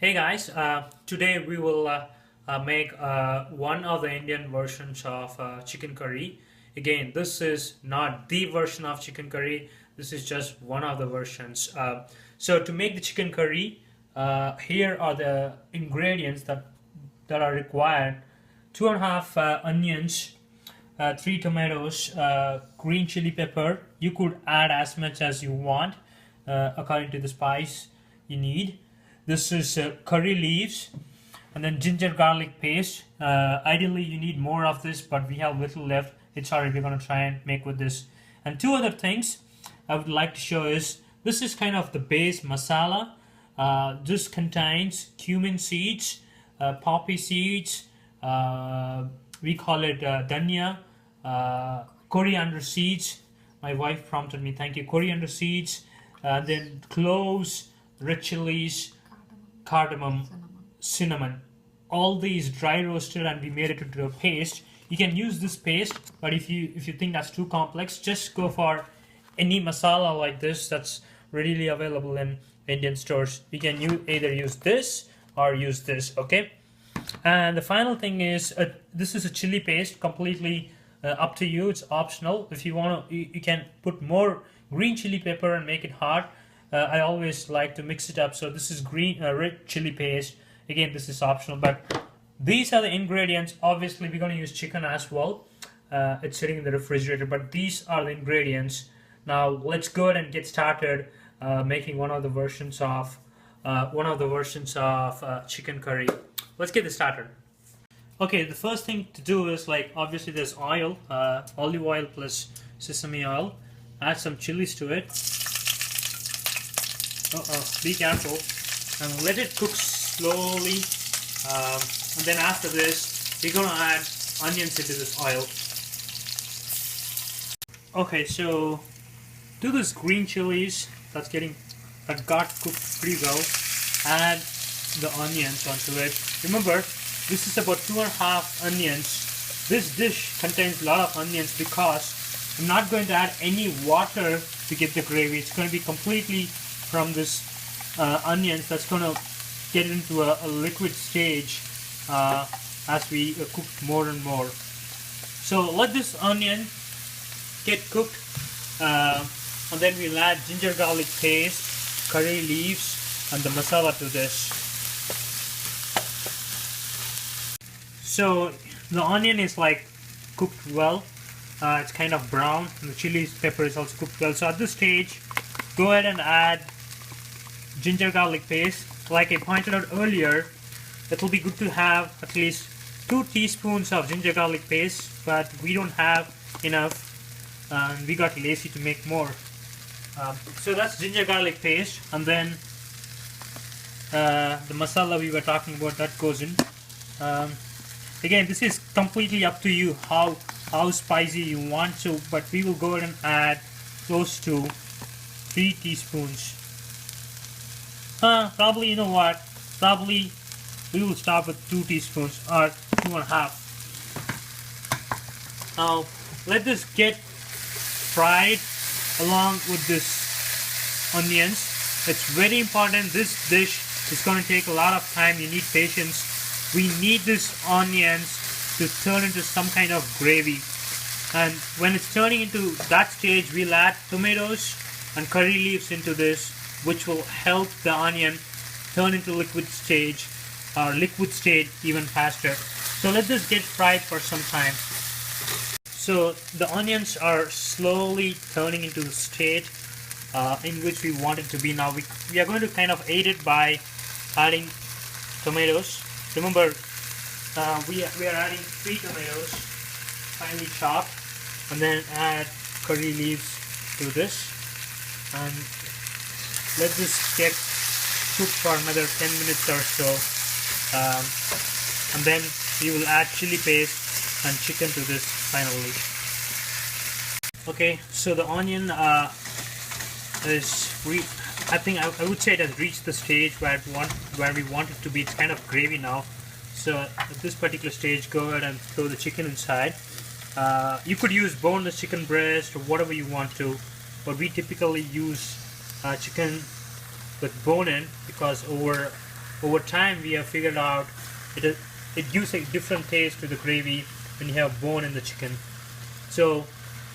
Hey guys, today we will make one of the Indian versions of chicken curry. Again, this is not the version of chicken curry, this is just one of the versions. So, to make the chicken curry, here are the ingredients that are required: two and a half onions, three tomatoes, green chili pepper. You could add as much as you want according to the spice you need. This is curry leaves, and then ginger garlic paste. Ideally, you need more of this, but we have little left. It's alright, we're going to try and make with this. And two other things I would like to show is this is kind of the base masala. This contains cumin seeds, poppy seeds, we call it dhania, coriander seeds. My wife prompted me, thank you. Coriander seeds, then cloves, red chilies, cardamom, cinnamon. All these dry roasted, and we made it into a paste. You can use this paste, but if you think that's too complex, just go for any masala like this that's readily available in Indian stores. You can either use this or use this, okay? And the final thing is this is a chili paste, completely up to you. It's optional. If you want to, you can put more green chili pepper and make it hot. I always like to mix it up. So this is red chili paste. Again, this is optional, but these are the ingredients. Obviously, we're going to use chicken as well. It's sitting in the refrigerator, but these are the ingredients. Now let's go ahead and get started making one of the versions of chicken curry. Let's get this started. Okay, the first thing to do is, like, obviously there's oil, olive oil plus sesame oil. Add some chilies to it. Be careful, and let it cook slowly. And then after this, we're gonna add onions into this oil. Okay, so to this green chilies that got cooked pretty well, add the onions onto it. Remember, this is about 2.5 onions. This dish contains a lot of onions because I'm not going to add any water to get the gravy. It's going to be completely from this onions that's going to get into a liquid stage as we cook more and more. So let this onion get cooked, and then we'll add ginger garlic paste, curry leaves, and the masala to this. So the onion is like cooked well. It's kind of brown, and the chili pepper is also cooked well. So at this stage, go ahead and add ginger garlic paste. Like I pointed out earlier, it will be good to have at least 2 teaspoons of ginger garlic paste, but we don't have enough, and we got lazy to make more. So that's ginger garlic paste, and then the masala we were talking about, that goes in. Again, this is completely up to you how spicy you want to, but we will go ahead and add close to 3 teaspoons. Probably, you know what? Probably we will start with 2 teaspoons or 2.5. Now let this get fried along with this onions. It's very important. This dish is going to take a lot of time. You need patience. We need this onions to turn into some kind of gravy, and when it's turning into that stage, we'll add tomatoes and curry leaves into this, which will help the onion turn into liquid state even faster. So let this get fried for some time. So the onions are slowly turning into the state in which we want it to be. Now we are going to kind of aid it by adding tomatoes. Remember, we are adding 3 tomatoes, finely chopped, and then add curry leaves to this, and let this get cooked for another 10 minutes or so, and then we will add chili paste and chicken to this finally. Okay, so the onion I think I would say it has reached the stage where we want it to be. It's kind of gravy now. So at this particular stage, go ahead and throw the chicken inside. You could use boneless chicken breast or whatever you want to, but we typically use chicken with bone in, because over over time we have figured out it gives a different taste to the gravy when you have bone in the chicken. So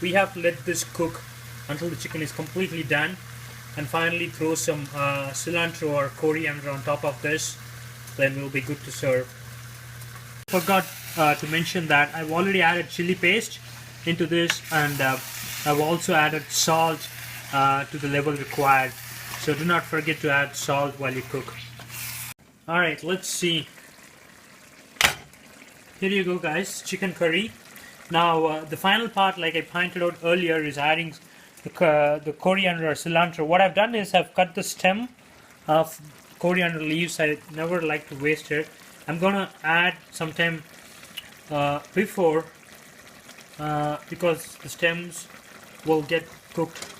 we have to let this cook until the chicken is completely done, and finally throw some cilantro or coriander on top of this. Then we'll be good to serve. Forgot to mention that I've already added chili paste into this, and I've also added salt to the level required. So do not forget to add salt while you cook. Alright, let's see. Here you go guys, chicken curry. Now the final part, like I pointed out earlier, is adding the coriander or cilantro. What I've done is I've cut the stem of coriander leaves. I never like to waste it. I'm gonna add sometime before because the stems will get cooked.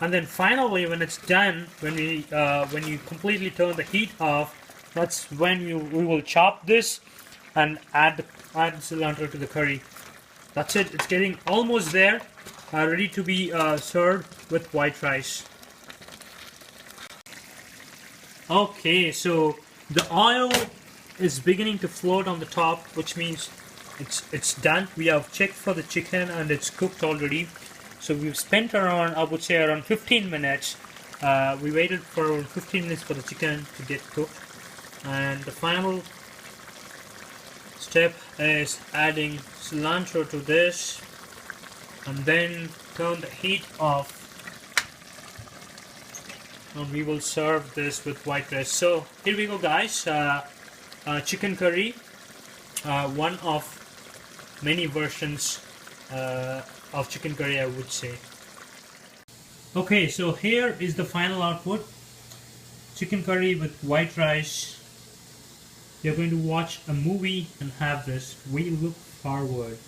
And then finally, when it's done, when you completely turn the heat off, that's when we will chop this and add cilantro to the curry. That's it. It's getting almost there, ready to be served with white rice. Okay, so the oil is beginning to float on the top, which means it's done. We have checked for the chicken and it's cooked already. So we've spent around, I would say, around 15 minutes. We waited for around 15 minutes for the chicken to get cooked. And the final step is adding cilantro to this, and then turn the heat off, and we will serve this with white rice. So here we go guys, chicken curry, one of many versions of chicken curry, I would say. Okay, so here is the final output. Chicken curry with white rice. You're going to watch a movie and have this. We look forward.